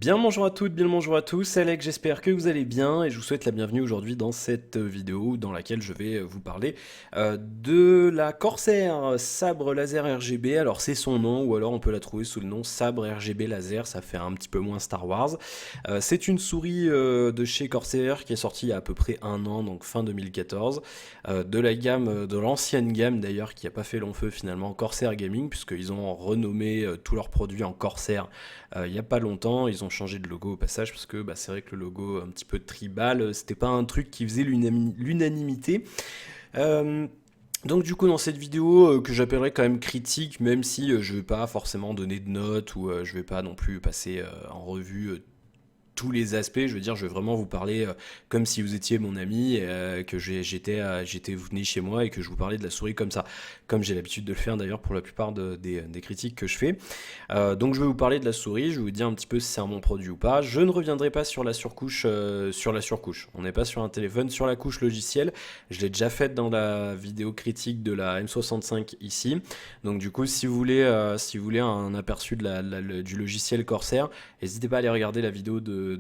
Bien le bonjour à toutes, bien le bonjour à tous, c'est Alex, j'espère que vous allez bien et je vous souhaite la bienvenue aujourd'hui dans cette vidéo dans laquelle je vais vous parler de la Corsair sabre laser RGB. Alors c'est son nom ou alors on peut la trouver sous le nom sabre RGB laser, ça fait un petit peu moins Star Wars. C'est une souris de chez Corsair qui est sortie il y a à peu près un an, donc fin 2014, de la gamme, de l'ancienne gamme d'ailleurs qui n'a pas fait long feu finalement, Corsair Gaming, puisqu'ils ont renommé tous leurs produits en Corsair il n'y a pas longtemps. Ils ont changé de logo au passage parce que c'est vrai que le logo un petit peu tribal, c'était pas un truc qui faisait l'unanimité. Euh, donc du coup dans cette vidéo que j'appellerais quand même critique, même si je vais pas forcément donner de notes ou je vais pas non plus passer en revue tous les aspects, je veux dire, je vais vraiment vous parler comme si vous étiez mon ami, que j'étais venu chez moi et que je vous parlais de la souris comme ça, comme j'ai l'habitude de le faire d'ailleurs pour la plupart des critiques que je fais. Donc je vais vous parler de la souris, je vais vous dire un petit peu si c'est un bon produit ou pas. Je ne reviendrai pas sur la surcouche, On n'est pas sur un téléphone, sur la couche logicielle. Je l'ai déjà faite dans la vidéo critique de la M65 ici. Donc du coup, si vous voulez un aperçu du logiciel Corsair, n'hésitez pas à aller regarder la vidéo de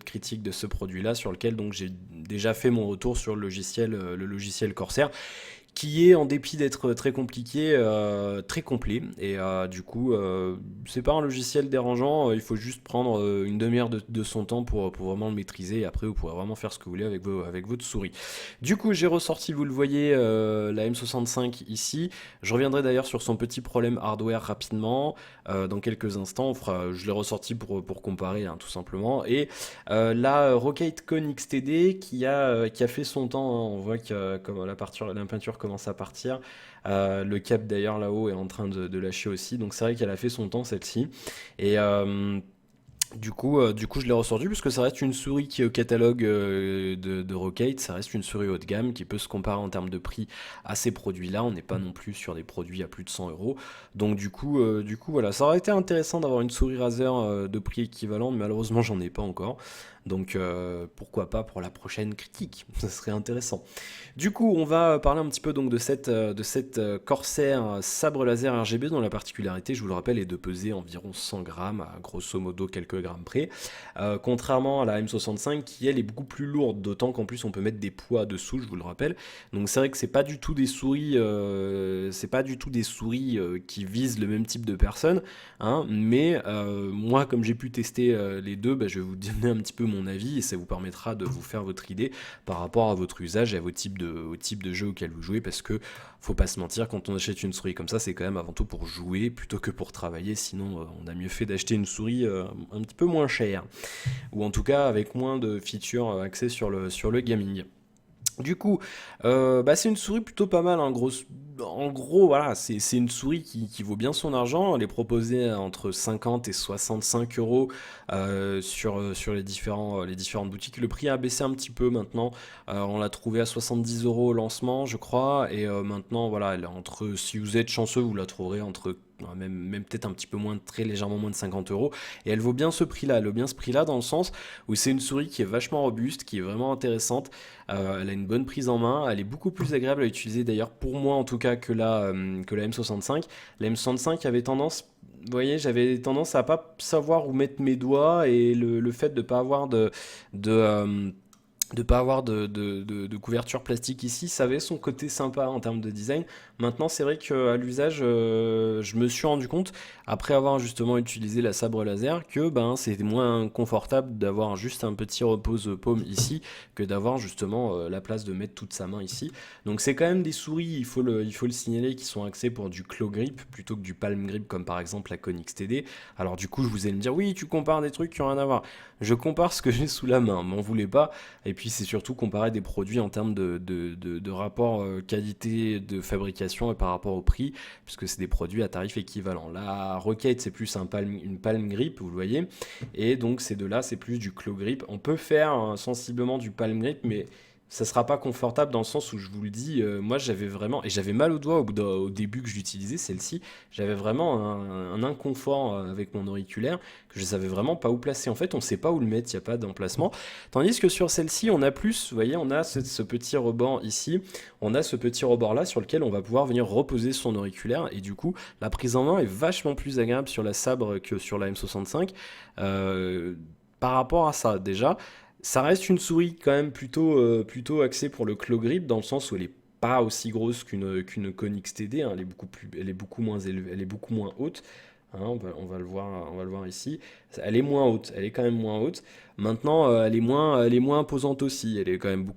critique de ce produit-là, sur lequel donc j'ai déjà fait mon retour sur le logiciel Corsair, qui est, en dépit d'être très compliqué, très complet. Et du coup, c'est pas un logiciel dérangeant, il faut juste prendre une demi-heure de son temps pour vraiment le maîtriser, et après vous pourrez vraiment faire ce que vous voulez avec votre souris. Du coup, j'ai ressorti, vous le voyez, la M65 ici. Je reviendrai d'ailleurs sur son petit problème hardware rapidement, dans quelques instants. Je l'ai ressorti pour comparer, hein, tout simplement. Et la Rocketcon XTD qui a fait son temps, hein. On voit que comme la peinture commence à partir. Le cap d'ailleurs là-haut est en train de lâcher aussi. Donc c'est vrai qu'elle a fait son temps celle-ci. Et du coup, je l'ai ressorti parce que ça reste une souris qui est au catalogue de Rockate, ça reste une souris haut de gamme qui peut se comparer en termes de prix à ces produits-là. On n'est pas non plus sur des produits à plus de 100 euros. Donc du coup, voilà, ça aurait été intéressant d'avoir une souris Razer de prix équivalent, mais malheureusement j'en ai pas encore. Donc pourquoi pas pour la prochaine critique, ça serait intéressant. Du coup, on va parler un petit peu donc de cette Corsair sabre laser RGB, dont la particularité, je vous le rappelle, est de peser environ 100 grammes, à grosso modo quelques grammes près, contrairement à la M65 qui elle est beaucoup plus lourde, d'autant qu'en plus on peut mettre des poids dessous, je vous le rappelle. Donc c'est vrai que c'est pas du tout des souris qui visent le même type de personnes, hein, mais moi comme j'ai pu tester les deux, je vais vous donner un petit peu mon avis et ça vous permettra de vous faire votre idée par rapport à votre usage et à au type de jeu auquel vous jouez, parce que faut pas se mentir, quand on achète une souris comme ça, c'est quand même avant tout pour jouer plutôt que pour travailler. Sinon on a mieux fait d'acheter une souris un petit peu moins chère, ou en tout cas avec moins de features axées sur le gaming. Du coup, c'est une souris plutôt pas mal, hein, en gros, voilà, c'est une souris qui vaut bien son argent. Elle est proposée entre 50 et 65 euros sur les différentes boutiques. Le prix a baissé un petit peu maintenant. On l'a trouvée à 70 euros au lancement, je crois. Et maintenant, voilà, elle est entre, si vous êtes chanceux, vous la trouverez entre même peut-être un petit peu moins, très légèrement moins de 50 euros. Et elle vaut bien ce prix-là. Elle vaut bien ce prix-là dans le sens où c'est une souris qui est vachement robuste, qui est vraiment intéressante. Elle a une bonne prise en main. Elle est beaucoup plus agréable à utiliser d'ailleurs pour moi en tout cas que la M65. La M65 avait tendance, vous voyez, j'avais tendance à pas savoir où mettre mes doigts, et le fait de pas avoir de, euh, de pas avoir de couverture plastique ici, ça avait son côté sympa en termes de design. Maintenant, c'est vrai qu'à l'usage, je me suis rendu compte, après avoir justement utilisé la sabre laser, que c'était moins confortable d'avoir juste un petit repose-paume ici que d'avoir justement la place de mettre toute sa main ici. Donc c'est quand même des souris, il faut le signaler, qui sont axées pour du claw grip plutôt que du palm grip comme par exemple la Konix TD. Alors du coup, je vous allez me dire, oui, tu compares des trucs qui n'ont rien à voir. Je compare ce que j'ai sous la main, m'en voulez pas. Et puis c'est surtout comparer des produits en termes de rapport qualité de fabrication et par rapport au prix, puisque c'est des produits à tarif équivalent. La Rocket, c'est plus une palm grip, vous le voyez, et donc ces deux-là, c'est plus du claw grip. On peut faire sensiblement du palm grip, mais ça sera pas confortable dans le sens où je vous le dis, moi j'avais vraiment, et j'avais mal au doigt au début que je l'utilisais, celle-ci, j'avais vraiment un inconfort avec mon auriculaire que je savais vraiment pas où placer. En fait, on sait pas où le mettre, il n'y a pas d'emplacement. Tandis que sur celle-ci, on a plus, vous voyez, on a ce petit rebord ici, on a ce petit rebord là sur lequel on va pouvoir venir reposer son auriculaire, et du coup, la prise en main est vachement plus agréable sur la Sabre que sur la M65. Euh, Par rapport à ça, déjà. Ça reste une souris quand même plutôt axée pour le claw grip dans le sens où elle est pas aussi grosse qu'une Konix TD, hein, elle est beaucoup moins élevée, elle est beaucoup moins haute. Hein, on va le voir ici. Elle est moins haute, elle est quand même moins haute. Maintenant, elle est moins imposante aussi. Elle est quand même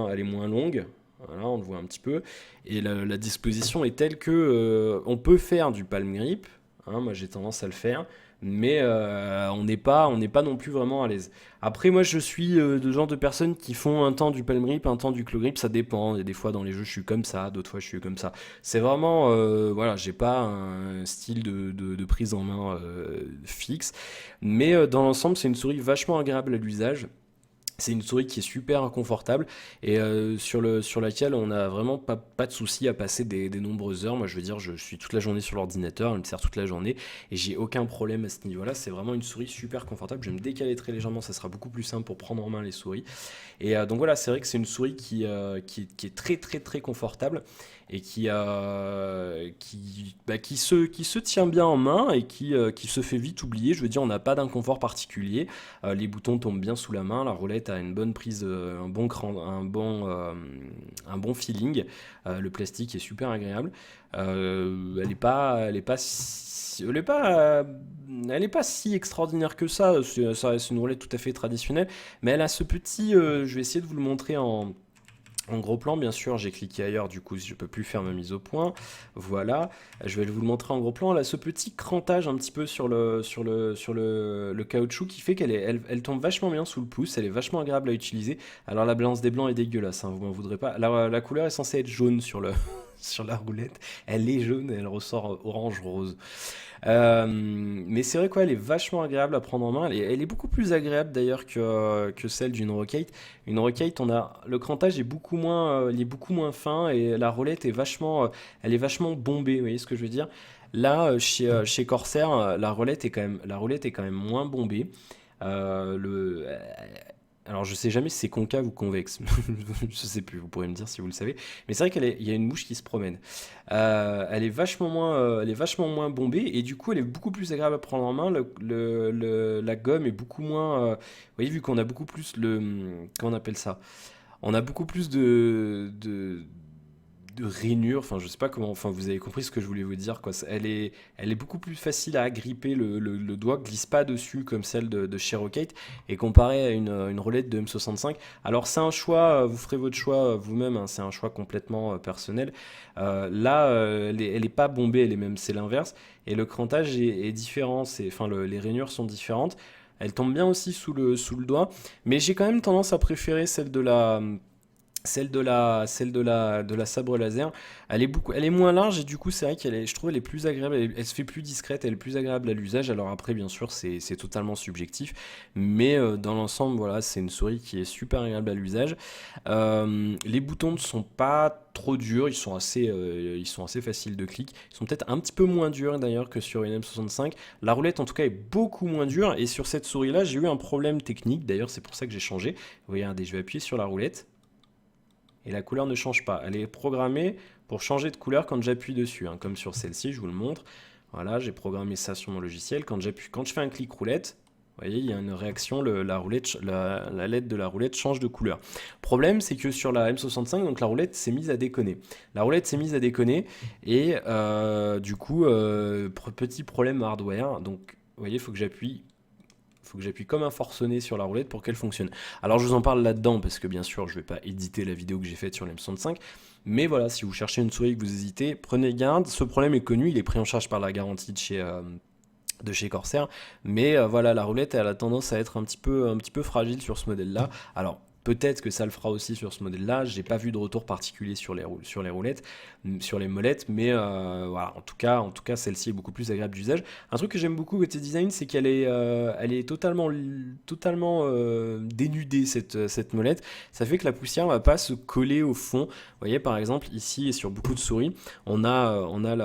elle est moins longue. Voilà, on le voit un petit peu. Et la disposition est telle que on peut faire du palm grip. Hein, moi, j'ai tendance à le faire, mais on n'est pas non plus vraiment à l'aise. Après, moi, je suis de genre de personnes qui font un temps du palm grip, un temps du claw grip, ça dépend. Il y a des fois dans les jeux, je suis comme ça, d'autres fois, je suis comme ça. C'est vraiment, voilà, j'ai pas un style de prise en main fixe, mais dans l'ensemble, c'est une souris vachement agréable à l'usage. C'est une souris qui est super inconfortable et sur laquelle on n'a vraiment pas de souci à passer des nombreuses heures. Moi, je veux dire, je suis toute la journée sur l'ordinateur, elle me sert toute la journée et j'ai aucun problème à ce niveau-là. C'est vraiment une souris super confortable. Je vais me décaler très légèrement, ça sera beaucoup plus simple pour prendre en main les souris. Et donc voilà, c'est vrai que c'est une souris qui est très très très confortable et qui se tient bien en main et qui se fait vite oublier. Je veux dire, on n'a pas d'inconfort particulier. Les boutons tombent bien sous la main, la roulette a une bonne prise, un bon feeling. Le plastique est super agréable. Elle est pas si extraordinaire que ça. Ça reste une roulette tout à fait traditionnelle, mais elle a ce petit. Je vais essayer de vous le montrer en gros plan, bien sûr, j'ai cliqué ailleurs, du coup, je peux plus faire ma mise au point. Voilà, je vais vous le montrer en gros plan. Là, ce petit crantage un petit peu sur le caoutchouc qui fait elle tombe vachement bien sous le pouce, elle est vachement agréable à utiliser. Alors, la balance des blancs est dégueulasse, hein, vous m'en voudrez pas. La couleur est censée être jaune sur sur la roulette. Elle est jaune et elle ressort orange-rose. Mais c'est vrai quoi, elle est vachement agréable à prendre en main. Elle est beaucoup plus agréable d'ailleurs que celle d'une Rocate. Une Rocate, le crantage est il est beaucoup moins fin et la roulette est elle est vachement bombée. Vous voyez ce que je veux dire? Là, chez Corsair, la roulette est quand même moins bombée. Euh, le, alors je sais jamais si c'est concave ou convexe, je sais plus, vous pourrez me dire si vous le savez, mais c'est vrai il y a une mouche qui se promène. Elle est vachement moins bombée et du coup elle est beaucoup plus agréable à prendre en main. La gomme est beaucoup moins, vous voyez vu qu'on a beaucoup plus comment on appelle ça? On a beaucoup plus de rainures, enfin je sais pas comment, enfin vous avez compris ce que je voulais vous dire quoi. Elle est beaucoup plus facile à agripper, le doigt glisse pas dessus comme celle de chez Rocate et comparé à une roulette de M65. Alors c'est un choix, vous ferez votre choix vous-même, hein, c'est un choix complètement personnel. Là, elle est pas bombée, elle est même c'est l'inverse et le crantage est différent, les rainures sont différentes. Elle tombe bien aussi sous le doigt, mais j'ai quand même tendance à préférer celle de la sabre laser. Elle est moins large et du coup c'est vrai je trouve elle est plus agréable, elle se fait plus discrète, elle est plus agréable à l'usage. Alors après bien sûr c'est totalement subjectif, mais dans l'ensemble voilà c'est une souris qui est super agréable à l'usage. Les boutons ne sont pas trop durs, ils sont assez faciles de clic. Ils sont peut-être un petit peu moins durs d'ailleurs que sur une M65. La roulette en tout cas est beaucoup moins dure et sur cette souris là j'ai eu un problème technique. D'ailleurs c'est pour ça que j'ai changé. Regardez, je vais appuyer sur la roulette et la couleur ne change pas. Elle est programmée pour changer de couleur quand j'appuie dessus, hein, comme sur celle-ci, je vous le montre. Voilà, j'ai programmé ça sur mon logiciel. Quand je fais un clic roulette, vous voyez, il y a une réaction, la LED de la roulette change de couleur. Problème, c'est que sur la M65, donc la roulette s'est mise à déconner. La roulette s'est mise à déconner et du coup, petit problème hardware. Donc, vous voyez, faut que j'appuie comme un forcené sur la roulette pour qu'elle fonctionne. Alors je vous en parle là-dedans parce que bien sûr je ne vais pas éditer la vidéo que j'ai faite sur l'M65, mais voilà, si vous cherchez une souris et que vous hésitez, prenez garde, ce problème est connu, il est pris en charge par la garantie de chez Corsair, mais voilà, la roulette elle a tendance à être un petit peu fragile sur ce modèle-là. Alors Peut-être que ça le fera aussi sur ce modèle-là. J'ai pas vu de retour particulier sur sur les roulettes, sur les molettes, mais voilà. En tout cas, celle-ci est beaucoup plus agréable d'usage. Un truc que j'aime beaucoup côté design, c'est elle est totalement dénudée cette molette. Ça fait que la poussière va pas se coller au fond. Vous voyez, par exemple, ici et sur beaucoup de souris, on a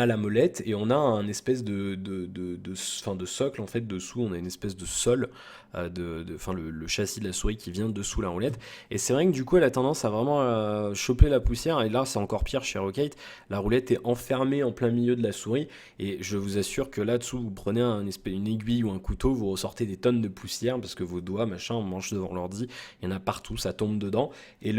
la molette et on a un espèce enfin, de socle en fait dessous, on a une espèce de sol, enfin, le châssis de la souris qui vient dessous la roulette. Et c'est vrai que du coup elle a tendance à vraiment choper la poussière, et là c'est encore pire chez Rocate, la roulette est enfermée en plein milieu de la souris, et je vous assure que là-dessous vous prenez une aiguille ou un couteau, vous ressortez des tonnes de poussière parce que vos doigts, machin, mangent devant l'ordi, il y en a partout, ça tombe dedans. Et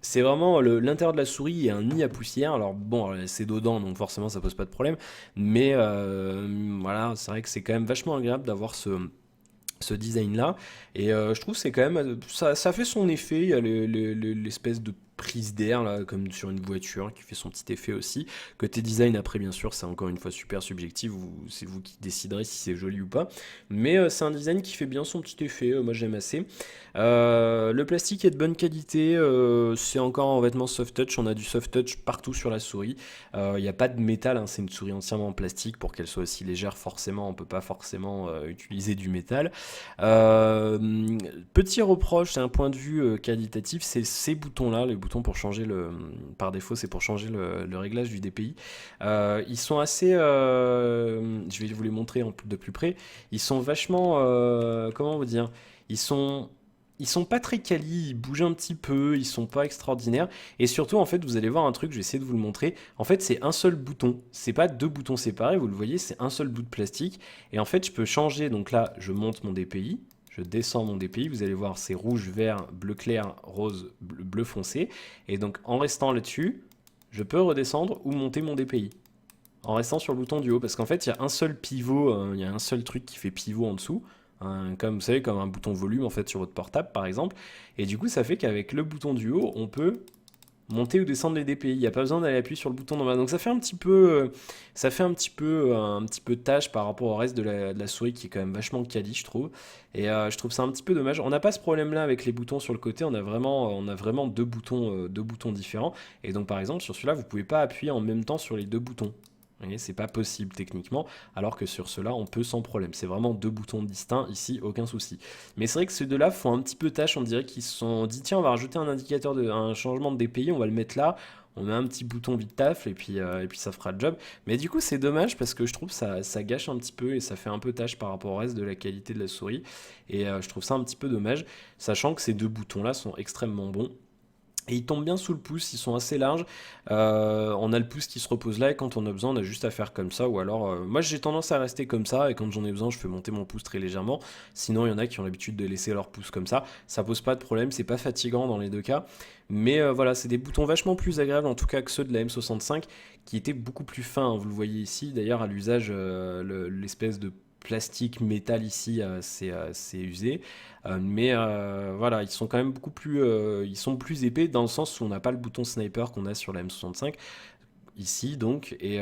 c'est vraiment l'intérieur de la souris est un nid à poussière. Alors bon, c'est dedans, donc forcément ça pose pas de problème. Mais voilà, c'est vrai que c'est quand même vachement agréable d'avoir ce design là, et je trouve que c'est quand même ça fait son effet. Il y a l'espèce de prise d'air là comme sur une voiture qui fait son petit effet aussi. Côté design, après bien sûr c'est encore une fois super subjectif, c'est vous qui déciderez si c'est joli ou pas, mais c'est un design qui fait bien son petit effet. Moi j'aime assez. Le plastique est de bonne qualité, c'est encore en vêtement soft touch, on a du soft touch partout sur la souris. Il n'y a pas de métal, hein, c'est une souris entièrement en plastique. Pour qu'elle soit aussi légère, forcément on peut pas forcément utiliser du métal. Petit reproche, c'est un point de vue qualitatif, c'est ces boutons-là, les boutons pour changer par défaut, c'est pour changer le réglage du DPI. Ils sont assez, je vais vous les montrer de plus près. Ils sont vachement, comment vous dire, ils sont ils sont pas très quali, ils bougent un petit peu, ils sont pas extraordinaires. Et surtout, en fait, vous allez voir un truc, je vais essayer de vous le montrer. En fait, c'est un seul bouton. C'est pas deux boutons séparés, vous le voyez, c'est un seul bout de plastique. Et en fait, je peux changer. Donc là, je monte mon DPI, je descends mon DPI. Vous allez voir, c'est rouge, vert, bleu clair, rose, bleu foncé. Et donc, en restant là-dessus, je peux redescendre ou monter mon DPI en restant sur le bouton du haut, parce qu'en fait il y a un seul pivot, il y a un seul truc qui fait pivot en dessous, comme vous savez, comme un bouton volume en fait sur votre portable par exemple, et du coup ça fait qu'avec le bouton du haut on peut monter ou descendre les DPI, il n'y a pas besoin d'aller appuyer sur le bouton normal. Donc ça fait un petit peu tâche par rapport au reste de la souris qui est quand même vachement quali, je trouve. Et je trouve ça un petit peu dommage. On n'a pas ce problème là avec les boutons sur le côté, on a vraiment deux boutons différents. Et donc par exemple sur celui-là vous pouvez pas appuyer en même temps sur les deux boutons. Vous voyez, c'est pas possible techniquement, alors que sur ceux-là, on peut sans problème. C'est vraiment deux boutons distincts, ici, aucun souci. Mais c'est vrai que ces deux-là font un petit peu tâche, on dirait qu'ils se sont dit, tiens, on va rajouter un indicateur un changement de DPI, on va le mettre là, on met un petit bouton vite taf, et puis ça fera le job. Mais du coup, c'est dommage, parce que je trouve que ça gâche un petit peu, et ça fait un peu tâche par rapport au reste de la qualité de la souris. Et je trouve ça un petit peu dommage, sachant que ces deux boutons-là sont extrêmement bons. Et ils tombent bien sous le pouce, ils sont assez larges. On a le pouce qui se repose là, et quand on a besoin, on a juste à faire comme ça. Ou alors, moi j'ai tendance à rester comme ça, et quand j'en ai besoin, je fais monter mon pouce très légèrement. Sinon, il y en a qui ont l'habitude de laisser leur pouce comme ça. Ça pose pas de problème, c'est pas fatigant dans les deux cas. Mais voilà, c'est des boutons vachement plus agréables en tout cas que ceux de la M65, qui étaient beaucoup plus fins, hein. Vous le voyez ici, d'ailleurs à l'usage, l'espèce de plastique métal ici, c'est usé. Mais voilà, ils sont quand même ils sont plus épais, dans le sens où on n'a pas le bouton sniper qu'on a sur la M65 ici, donc. Et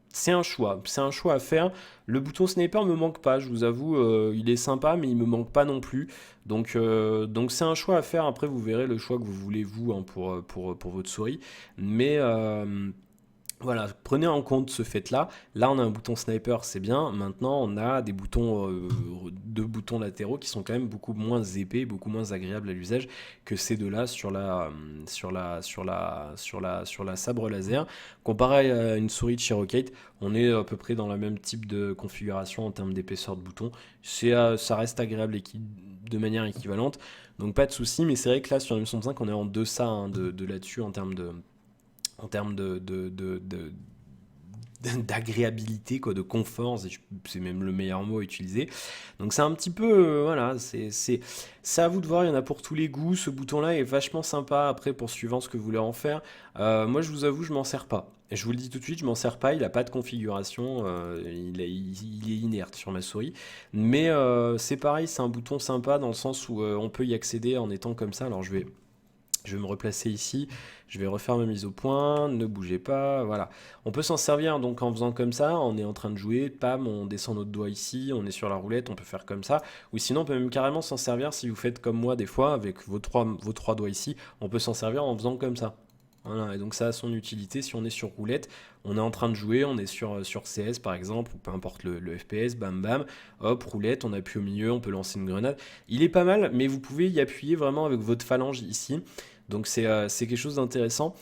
c'est un choix à faire. Le bouton sniper me manque pas, je vous avoue, il est sympa, mais il me manque pas non plus. Donc c'est un choix à faire. Après, vous verrez le choix que vous voulez, vous, hein, pour votre souris. Mais voilà, prenez en compte ce fait-là. Là, on a un bouton sniper, c'est bien. Maintenant, on a deux boutons latéraux qui sont quand même beaucoup moins épais, beaucoup moins agréables à l'usage que ces deux-là sur la sabre laser. Comparé à une souris de chez Rocate, on est à peu près dans le même type de configuration en termes d'épaisseur de bouton. Ça reste agréable de manière équivalente, donc pas de souci. Mais c'est vrai que là, sur la M65, on est en deçà, hein, de là-dessus en termes d'agréabilité, quoi, de confort, c'est même le meilleur mot à utiliser. Donc c'est un petit peu, voilà, c'est à vous de voir, il y en a pour tous les goûts. Ce bouton-là est vachement sympa, après, pour suivant ce que vous voulez en faire. Moi, je vous avoue, je m'en sers pas. Et je vous le dis tout de suite, je m'en sers pas, il n'a pas de configuration, il est inerte sur ma souris. Mais c'est pareil, c'est un bouton sympa, dans le sens où on peut y accéder en étant comme ça. Alors Je vais me replacer ici, je vais refaire ma mise au point, ne bougez pas, voilà. On peut s'en servir donc en faisant comme ça, on est en train de jouer, pam, on descend notre doigt ici, on est sur la roulette, on peut faire comme ça. Ou sinon on peut même carrément s'en servir si vous faites comme moi des fois, avec vos trois doigts ici, on peut s'en servir en faisant comme ça. Voilà, et donc ça a son utilité si on est sur roulette, on est en train de jouer, on est sur CS par exemple, ou peu importe le FPS, bam bam, hop, roulette, on appuie au milieu, on peut lancer une grenade. Il est pas mal, mais vous pouvez y appuyer vraiment avec votre phalange ici. Donc c'est quelque chose d'intéressant.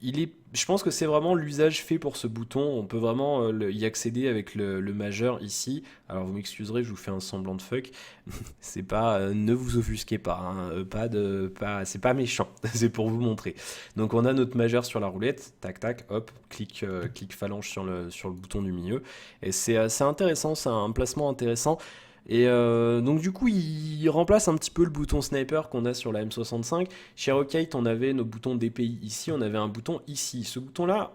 Je pense que c'est vraiment l'usage fait pour ce bouton. On peut vraiment y accéder avec le majeur ici. Alors vous m'excuserez, je vous fais un semblant de fuck. C'est pas, ne vous offusquez pas, hein, c'est pas méchant. C'est pour vous montrer. Donc on a notre majeur sur la roulette, tac tac, hop, clic phalange sur le bouton du milieu. Et c'est intéressant, c'est un placement intéressant. Et donc du coup, il remplace un petit peu le bouton sniper qu'on a sur la M65. Chez Rockite, on avait nos boutons DPI ici, on avait un bouton ici. Ce bouton-là,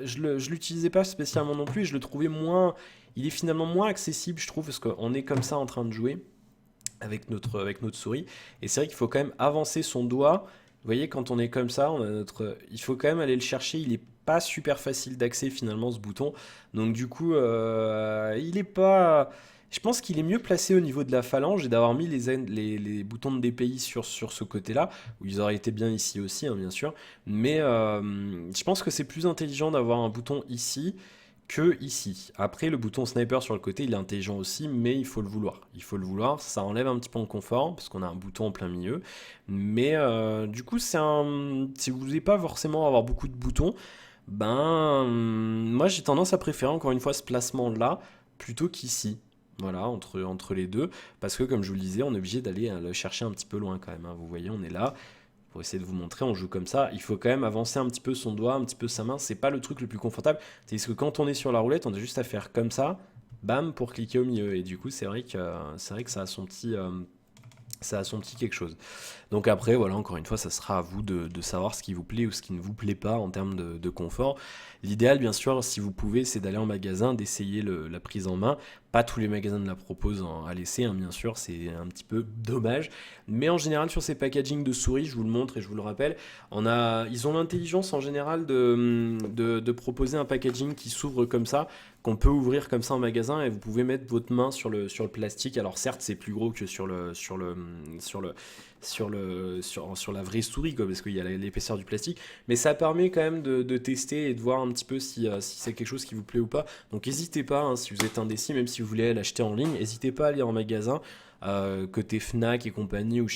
je l'utilisais pas spécialement non plus, et je le trouvais moins... Il est finalement moins accessible, je trouve, parce qu'on est comme ça en train de jouer avec notre souris. Et c'est vrai qu'il faut quand même avancer son doigt. Vous voyez, quand on est comme ça, il faut quand même aller le chercher. Il est pas super facile d'accès finalement ce bouton. Donc du coup, il est pas... Je pense qu'il est mieux placé au niveau de la phalange et d'avoir mis les boutons de DPI sur ce côté-là, où ils auraient été bien ici aussi, hein, bien sûr. Mais je pense que c'est plus intelligent d'avoir un bouton ici que ici. Après, le bouton sniper sur le côté, il est intelligent aussi, mais il faut le vouloir. Il faut le vouloir, ça enlève un petit peu en confort, parce qu'on a un bouton en plein milieu. Mais du coup, si vous voulez pas forcément avoir beaucoup de boutons, ben, moi j'ai tendance à préférer encore une fois ce placement-là, plutôt qu'ici. Voilà, entre les deux, parce que comme je vous le disais, on est obligé d'aller le chercher un petit peu loin quand même, hein. Vous voyez, on est là, pour essayer de vous montrer, on joue comme ça, il faut quand même avancer un petit peu son doigt, un petit peu sa main, c'est pas le truc le plus confortable, c'est que quand on est sur la roulette, on a juste à faire comme ça, bam, pour cliquer au milieu, et du coup c'est vrai que ça a son petit quelque chose. Donc après, voilà, encore une fois, ça sera à vous de savoir ce qui vous plaît ou ce qui ne vous plaît pas en termes de confort. L'idéal, bien sûr, si vous pouvez, c'est d'aller en magasin, d'essayer la prise en main. Pas tous les magasins ne la proposent à l'essai, hein, bien sûr, c'est un petit peu dommage. Mais en général, sur ces packaging de souris, je vous le montre et je vous le rappelle, ils ont l'intelligence en général de proposer un packaging qui s'ouvre comme ça, qu'on peut ouvrir comme ça en magasin et vous pouvez mettre votre main sur le plastique. Alors certes, c'est plus gros que sur la vraie souris, quoi, parce qu'il y a l'épaisseur du plastique, mais ça permet quand même de tester et de voir un petit peu si c'est quelque chose qui vous plaît ou pas. Donc n'hésitez pas, hein, si vous êtes indécis, même si vous voulez l'acheter en ligne, n'hésitez pas à aller en magasin. Côté Fnac et compagnie ou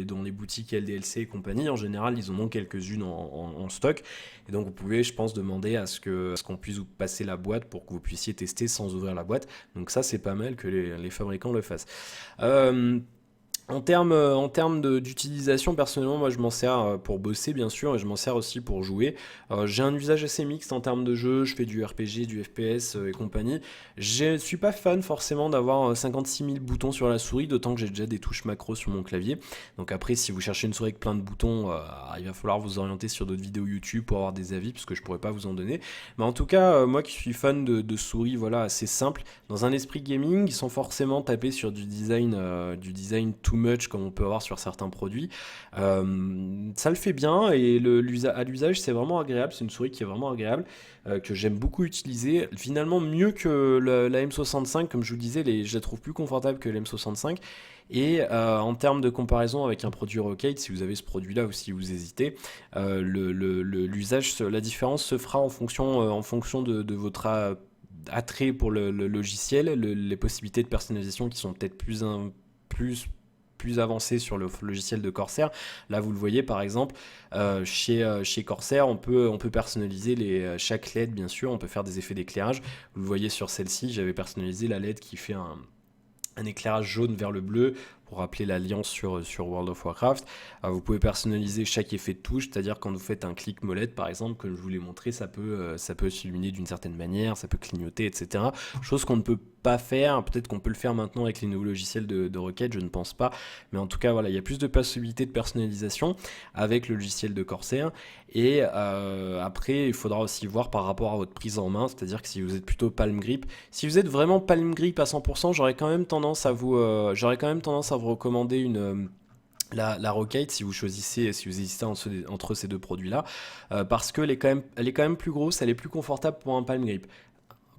dans les boutiques LDLC et compagnie, en général ils en ont quelques-unes en stock, et donc vous pouvez, je pense, demander à ce qu'on puisse vous passer la boîte pour que vous puissiez tester sans ouvrir la boîte. Donc ça, c'est pas mal que les fabricants le fassent. En termes d'utilisation, personnellement, moi je m'en sers pour bosser, bien sûr, et je m'en sers aussi pour jouer. J'ai un usage assez mixte en termes de jeu, je fais du RPG, du FPS et compagnie. Je suis pas fan forcément d'avoir 56 000 boutons sur la souris, d'autant que j'ai déjà des touches macro sur mon clavier. Donc après, si vous cherchez une souris avec plein de boutons, il va falloir vous orienter sur d'autres vidéos YouTube pour avoir des avis, puisque je pourrais pas vous en donner. Mais en tout cas, moi qui suis fan de souris, voilà, assez simple, dans un esprit gaming, ils sont forcément tapés sur du design too much comme on peut avoir sur certains produits. Ça le fait bien et à l'usage c'est vraiment agréable, c'est une souris qui est vraiment agréable, que j'aime beaucoup utiliser, finalement mieux que la M65, comme je vous le disais, je la trouve plus confortable que la M65. Et en termes de comparaison avec un produit Rockite, si vous avez ce produit-là ou si vous hésitez, l'usage, la différence se fera en fonction de votre attrait pour le logiciel, les possibilités de personnalisation qui sont peut-être plus avancées sur le logiciel de Corsair. Là, vous le voyez par exemple, chez Corsair, on peut personnaliser chaque LED, bien sûr, on peut faire des effets d'éclairage. Vous le voyez sur celle-ci, j'avais personnalisé la LED qui fait un éclairage jaune vers le bleu pour rappeler l'alliance sur World of Warcraft. Vous pouvez personnaliser chaque effet de touche, c'est-à-dire quand vous faites un clic molette par exemple, comme je vous l'ai montré, ça peut s'illuminer d'une certaine manière, ça peut clignoter, etc. Chose qu'on ne peut pas faire, peut-être qu'on peut le faire maintenant avec les nouveaux logiciels de Rockite, je ne pense pas, mais en tout cas voilà, il y a plus de possibilités de personnalisation avec le logiciel de Corsair. Et après, il faudra aussi voir par rapport à votre prise en main, c'est-à-dire que si vous êtes plutôt palm grip, si vous êtes vraiment palm grip à 100%, j'aurais quand même tendance à vous recommander la Rockate si vous choisissez, si vous hésitez entre ces deux produits-là, parce qu'elle est quand même plus grosse, elle est plus confortable pour un palm grip.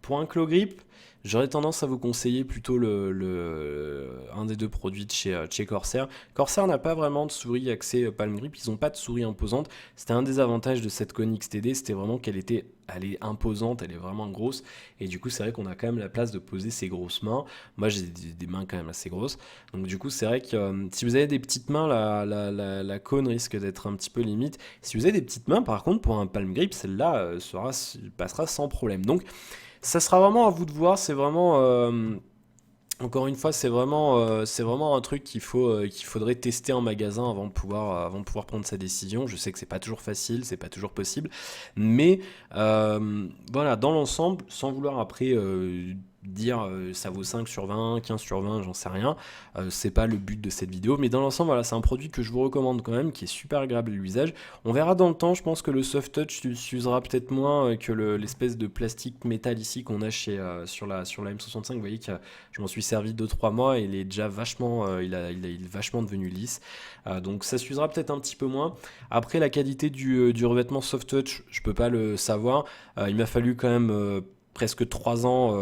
Pour un claw grip, j'aurais tendance à vous conseiller plutôt un des deux produits de chez Corsair. Corsair n'a pas vraiment de souris axée palm grip, ils n'ont pas de souris imposante. C'était un des avantages de cette Kone XTD, c'était vraiment elle est imposante, elle est vraiment grosse. Et du coup, c'est vrai qu'on a quand même la place de poser ses grosses mains. Moi, j'ai des mains quand même assez grosses. Donc du coup, c'est vrai que si vous avez des petites mains, la Kone risque d'être un petit peu limite. Si vous avez des petites mains, par contre, pour un palm grip, celle-là passera sans problème. Donc, ça sera vraiment à vous de voir, c'est vraiment, encore une fois, c'est vraiment un truc qu'il faudrait tester en magasin avant de pouvoir prendre sa décision. Je sais que c'est pas toujours facile, c'est pas toujours possible, mais voilà, dans l'ensemble, sans vouloir après dire ça vaut 5 sur 20, 15 sur 20, j'en sais rien, c'est pas le but de cette vidéo, mais dans l'ensemble, voilà, c'est un produit que je vous recommande quand même, qui est super agréable à l'usage. On verra dans le temps, je pense que le soft touch s'usera peut-être moins que l'espèce de plastique métal ici qu'on a sur la M65. Vous voyez que je m'en suis servi 2-3 mois et il est déjà vachement, il est vachement devenu lisse. Donc ça s'usera peut-être un petit peu moins. Après, la qualité du revêtement soft touch, je peux pas le savoir. Il m'a fallu quand même presque 3 ans,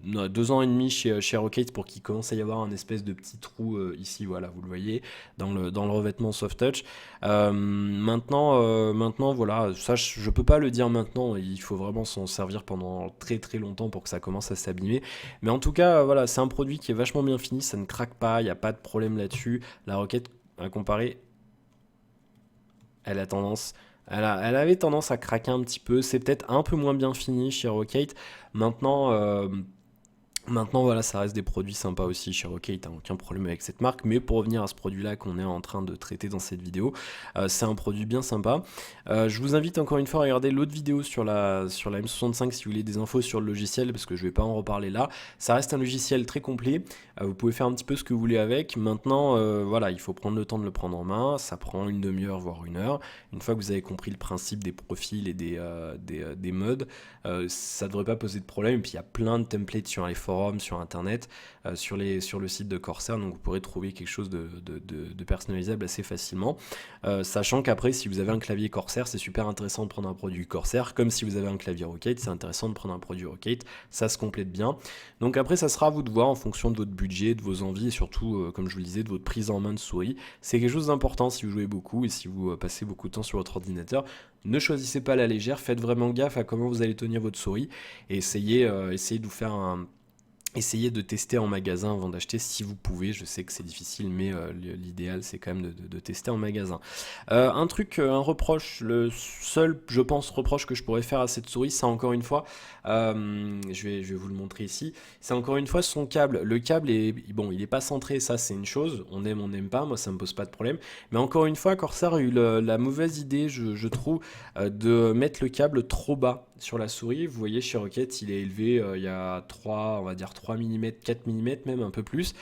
non, 2 ans et demi chez Rockate pour qu'il commence à y avoir un espèce de petit trou ici, voilà, vous le voyez, dans le revêtement soft touch. Maintenant, voilà, ça je peux pas le dire maintenant, il faut vraiment s'en servir pendant très très longtemps pour que ça commence à s'abîmer. Mais en tout cas, voilà, c'est un produit qui est vachement bien fini, ça ne craque pas, il n'y a pas de problème là-dessus. La Rockate, à comparer, elle a tendance, elle avait tendance à craquer un petit peu. C'est peut-être un peu moins bien fini chez Rockate. Maintenant, Maintenant, voilà, ça reste des produits sympas aussi chez Rockate, hein, aucun problème avec cette marque. Mais pour revenir à ce produit-là qu'on est en train de traiter dans cette vidéo, c'est un produit bien sympa. Je vous invite encore une fois à regarder l'autre vidéo sur la M65 si vous voulez des infos sur le logiciel, parce que je ne vais pas en reparler là. Ça reste un logiciel très complet, vous pouvez faire un petit peu ce que vous voulez avec. Maintenant, voilà, il faut prendre le temps de le prendre en main, ça prend une demi-heure, voire 1 heure. Une fois que vous avez compris le principe des profils et des modes, ça ne devrait pas poser de problème. Et puis il y a plein de templates sur les forums, sur internet, sur le site de Corsair, donc vous pourrez trouver quelque chose de personnalisable assez facilement. Sachant qu'après, si vous avez un clavier Corsair, c'est super intéressant de prendre un produit Corsair, comme si vous avez un clavier Rockate, c'est intéressant de prendre un produit Rockate, ça se complète bien. Donc après, ça sera à vous de voir en fonction de votre budget, de vos envies et surtout, comme je vous le disais, de votre prise en main de souris. C'est quelque chose d'important si vous jouez beaucoup et si vous passez beaucoup de temps sur votre ordinateur. Ne choisissez pas la légère, faites vraiment gaffe à comment vous allez tenir votre souris et essayez de vous faire essayez de tester en magasin avant d'acheter si vous pouvez. Je sais que c'est difficile, mais l'idéal c'est quand même de tester en magasin. Un reproche, le seul, je pense, reproche que je pourrais faire à cette souris, c'est encore une fois, je vais vous le montrer ici, c'est encore une fois son câble. Le câble est, bon, il est pas centré, ça c'est une chose, on n'aime pas, moi ça me pose pas de problème. Mais encore une fois, Corsair a eu la mauvaise idée, je trouve, de mettre le câble trop bas sur la souris. Vous voyez chez Rockate, il est élevé, il y a 3, on va dire 3 mm, 4 mm même un peu plus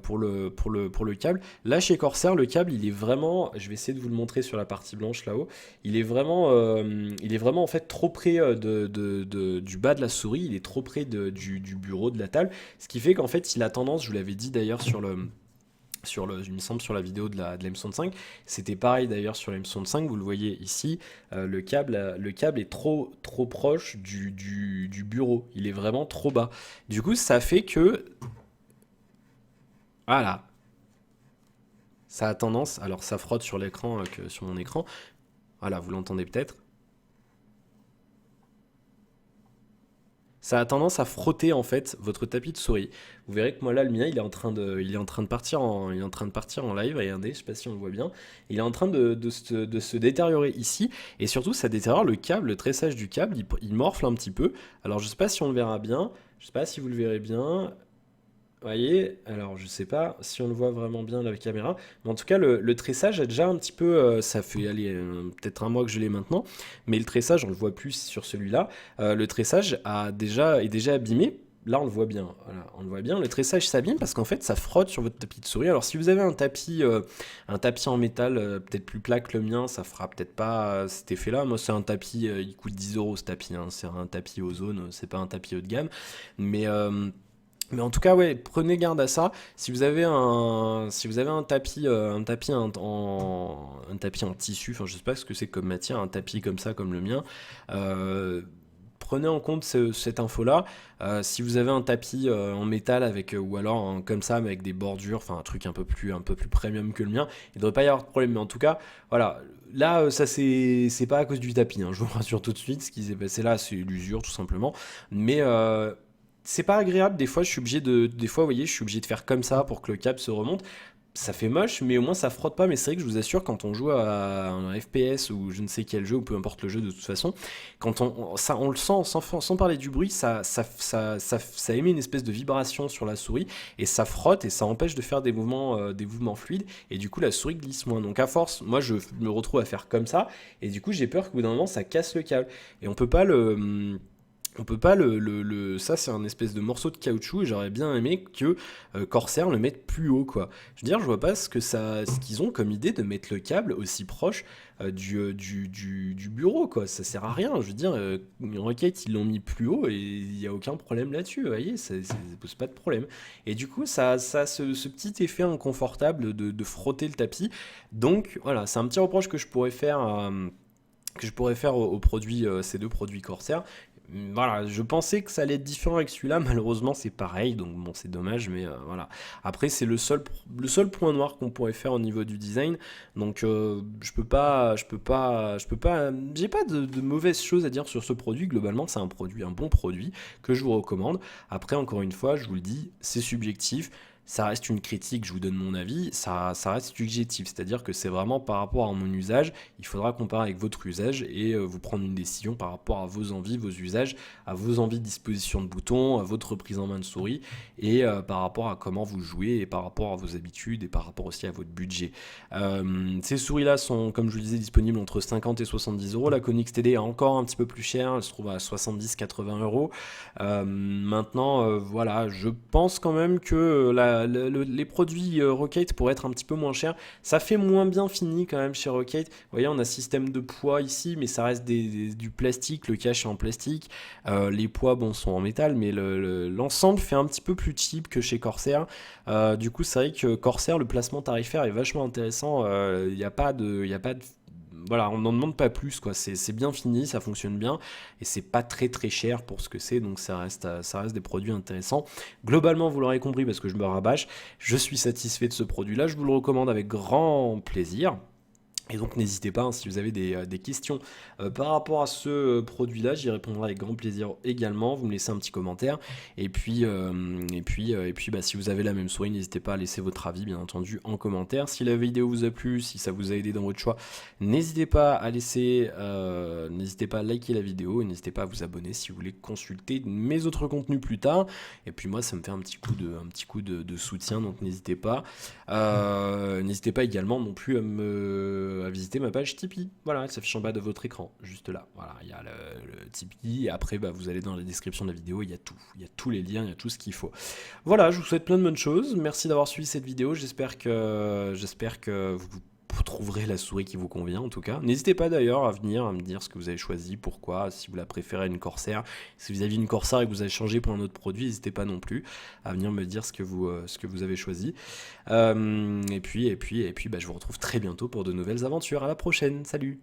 pour le câble. Là chez Corsair, le câble il est vraiment, je vais essayer de vous le montrer sur la partie blanche là-haut, il est vraiment en fait trop près du bas de la souris, il est trop près du bureau, de la table, ce qui fait qu'en fait il a tendance, je vous l'avais dit d'ailleurs il me semble sur la vidéo de la M65, c'était pareil d'ailleurs sur la M65, vous le voyez ici, le câble est trop proche du bureau, il est vraiment trop bas. Du coup, ça fait que, voilà, ça a tendance, alors ça frotte sur l'écran, sur mon écran, voilà, vous l'entendez peut-être. Ça a tendance à frotter en fait votre tapis de souris. Vous verrez que moi là le mien il est en train de partir en live. Regardez, je sais pas si on le voit bien. Il est en train de se détériorer ici et surtout ça détériore le câble, le tressage du câble. Il morfle un petit peu. Alors je sais pas si on le verra bien. Je sais pas si vous le verrez bien. Vous voyez, alors je sais pas si on le voit vraiment bien la caméra, mais en tout cas le tressage a déjà un petit peu, ça fait aller peut-être 1 mois que je l'ai maintenant, mais le tressage on le voit plus sur celui-là. Le tressage est déjà abîmé. Là on le voit bien, voilà, on le voit bien. Le tressage s'abîme parce qu'en fait ça frotte sur votre tapis de souris. Alors si vous avez un tapis en métal peut-être plus plat que le mien, ça fera peut-être pas cet effet-là. Moi c'est un tapis, il coûte 10 € ce tapis, hein. C'est un tapis Ozone, c'est pas un tapis haut de gamme, mais Mais en tout cas, ouais, prenez garde à ça. Si vous avez un tapis en tissu, enfin, je sais pas ce que c'est comme matière, un tapis comme ça, comme le mien, euh, prenez en compte cette info-là. Si vous avez un tapis en métal avec, ou alors comme ça, mais avec des bordures, enfin, un truc un peu plus premium que le mien, il ne devrait pas y avoir de problème. Mais en tout cas, voilà. Là, ça c'est pas à cause du tapis, hein, je vous rassure tout de suite. Ce qui s'est passé là, c'est l'usure, tout simplement. Mais c'est pas agréable, des fois, vous voyez, je suis obligé de faire comme ça pour que le câble se remonte. Ça fait moche, mais au moins ça frotte pas. Mais c'est vrai que je vous assure, quand on joue à un FPS ou je ne sais quel jeu, ou peu importe le jeu de toute façon, quand on le sent sans parler du bruit, ça émet une espèce de vibration sur la souris et ça frotte et ça empêche de faire des mouvements fluides et du coup la souris glisse moins. Donc à force, moi je me retrouve à faire comme ça et du coup j'ai peur qu'au bout d'un moment ça casse le câble et on peut pas ça c'est un espèce de morceau de caoutchouc et j'aurais bien aimé que Corsair le mette plus haut quoi. Je veux dire, je vois pas ce qu'ils ont comme idée de mettre le câble aussi proche du bureau quoi. Ça sert à rien. Je veux dire, Rocket ils l'ont mis plus haut et il y a aucun problème là-dessus. Vous voyez, ça pose pas de problème. Et du coup, ça a ce petit effet inconfortable de frotter le tapis. Donc voilà, c'est un petit reproche que je pourrais faire. Aux produits, ces deux produits Corsair. Voilà, je pensais que ça allait être différent avec celui-là, malheureusement c'est pareil, donc bon c'est dommage, mais voilà. Après c'est le seul point noir qu'on pourrait faire au niveau du design, donc j'ai pas de mauvaises choses à dire sur ce produit, globalement c'est un bon produit que je vous recommande. Après encore une fois, je vous le dis, c'est subjectif, ça reste une critique, je vous donne mon avis, ça reste subjectif, c'est-à-dire que c'est vraiment par rapport à mon usage, il faudra comparer avec votre usage et vous prendre une décision par rapport à vos envies, vos usages, à vos envies de disposition de boutons, à votre prise en main de souris et par rapport à comment vous jouez et par rapport à vos habitudes et par rapport aussi à votre budget. Ces souris-là sont, comme je vous le disais, disponibles entre 50 et 70 euros. La Konix TD est encore un petit peu plus chère, elle se trouve à 70-80 euros. Maintenant, voilà, je pense quand même que les produits Rocket pourraient être un petit peu moins chers. Ça fait moins bien fini quand même chez Rocket. Vous voyez, on a système de poids ici, mais ça reste du plastique. Le cache est en plastique. Les poids, bon, sont en métal, mais l'ensemble fait un petit peu plus cheap que chez Corsair. Du coup, c'est vrai que Corsair, le placement tarifaire est vachement intéressant. Il n'y a pas de, voilà, on n'en demande pas plus, quoi. C'est bien fini, ça fonctionne bien, et c'est pas très cher pour ce que c'est, donc ça reste des produits intéressants. Globalement, vous l'aurez compris, parce que je me rabâche, je suis satisfait de ce produit-là, je vous le recommande avec grand plaisir. Et donc n'hésitez pas, hein, si vous avez des questions par rapport à ce produit-là, j'y répondrai avec grand plaisir également. Vous me laissez un petit commentaire. Et puis, bah, si vous avez la même souris, n'hésitez pas à laisser votre avis, bien entendu, en commentaire. Si la vidéo vous a plu, si ça vous a aidé dans votre choix, n'hésitez pas à liker la vidéo et n'hésitez pas à vous abonner si vous voulez consulter mes autres contenus plus tard. Et puis moi, ça me fait un petit coup de soutien, donc n'hésitez pas. N'hésitez pas également non plus à visiter ma page Tipeee. Voilà, elle s'affiche en bas de votre écran, juste là. Voilà, il y a le Tipeee. Et après, bah, vous allez dans la description de la vidéo, il y a tout. Il y a tous les liens, il y a tout ce qu'il faut. Voilà, je vous souhaite plein de bonnes choses. Merci d'avoir suivi cette vidéo. J'espère que vous trouverez la souris qui vous convient, en tout cas. N'hésitez pas d'ailleurs à venir à me dire ce que vous avez choisi, pourquoi, si vous la préférez à une Corsair. Si vous avez une Corsair et que vous avez changé pour un autre produit, n'hésitez pas non plus à venir me dire ce que vous avez choisi. Et puis, bah, je vous retrouve très bientôt pour de nouvelles aventures. À la prochaine, salut!